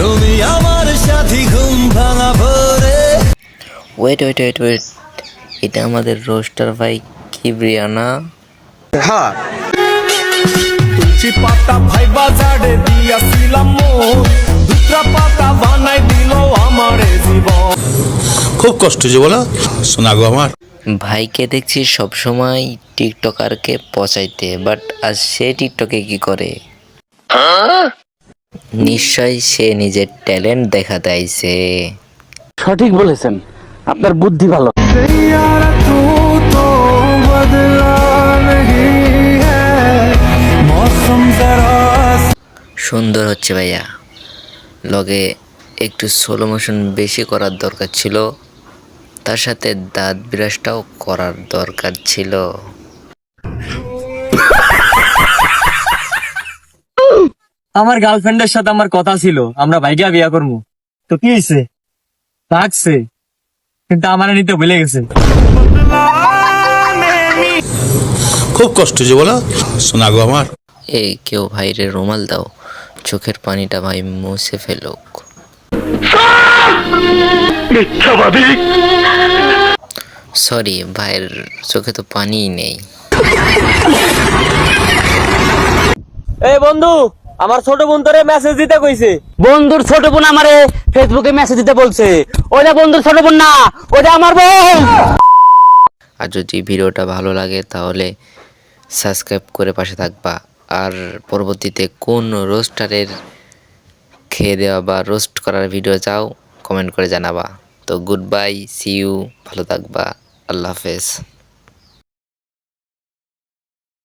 তুমি আমার সাথী ঘুম ভাঙা ভোরে। ওয়েট ওয়েট ওয়েট ওয়েট, এটা আমাদের রোস্টার ভাই কিবরিয়ানা। তুলসী পাতা ভাই বাজারে দিয়াছিলাম মোর, দুটা পাতা বানাই দিল আমারে জীবন। খুব কষ্ট যে বলো শোনা গো আমার। ভাইকে দেখছি সবসময় টিকটকারকে পচাইতে, বাট আজ সে টিকটকে কি করে? নিশ্চয় সে নিজের ট্যালেন্ট দেখাতে আইছে। সঠিক বলেছেন, আপনার বুদ্ধি ভালো। সুন্দর হচ্ছে ভাইয়া, লগে একটু স্লো মোশন বেশি করার দরকার ছিল, তার সাথে দাঁত বিরাজটাও করার দরকার ছিল। আমার গার্লফ্রেন্ডের সাথে আমার কথা ছিল আমরা ভাইগা বিয়া করবো, তো কি হয়েছে? রাখছে, কিন্তু আমার নিতে ভুলে গেছে। খুব কষ্ট যে বলো শোনা গো আমার। এই কেউ ভাইরে রুমাল দাও, চোখের পানিটা ভাই মুছে ফেলুক। সরি, ভাইয়ের চোখে তো পানিই নেই। এই বন্ধু, আমার ছোট বোন তোরে মেসেজ দিতে কইছে। বন্ধুর ছোট বোন আমারে ফেসবুকে মেসেজ দিতে বলছে। ওইটা বন্ধুর ছোট বোন না, ওইটা আমার বোন। আর যদি ভিডিওটা ভালো লাগে তাহলে সাবস্ক্রাইব করে পাশে থাকবা। আর পরবর্তীতে কোন রোস্টারের খেয়ে দেওয়া বা রোস্ট করার ভিডিও চাও কমেন্ট করে জানাবা। তো গুড বাই, সি ইউ, ভালো থাকবা, আল্লাহ হাফেজ।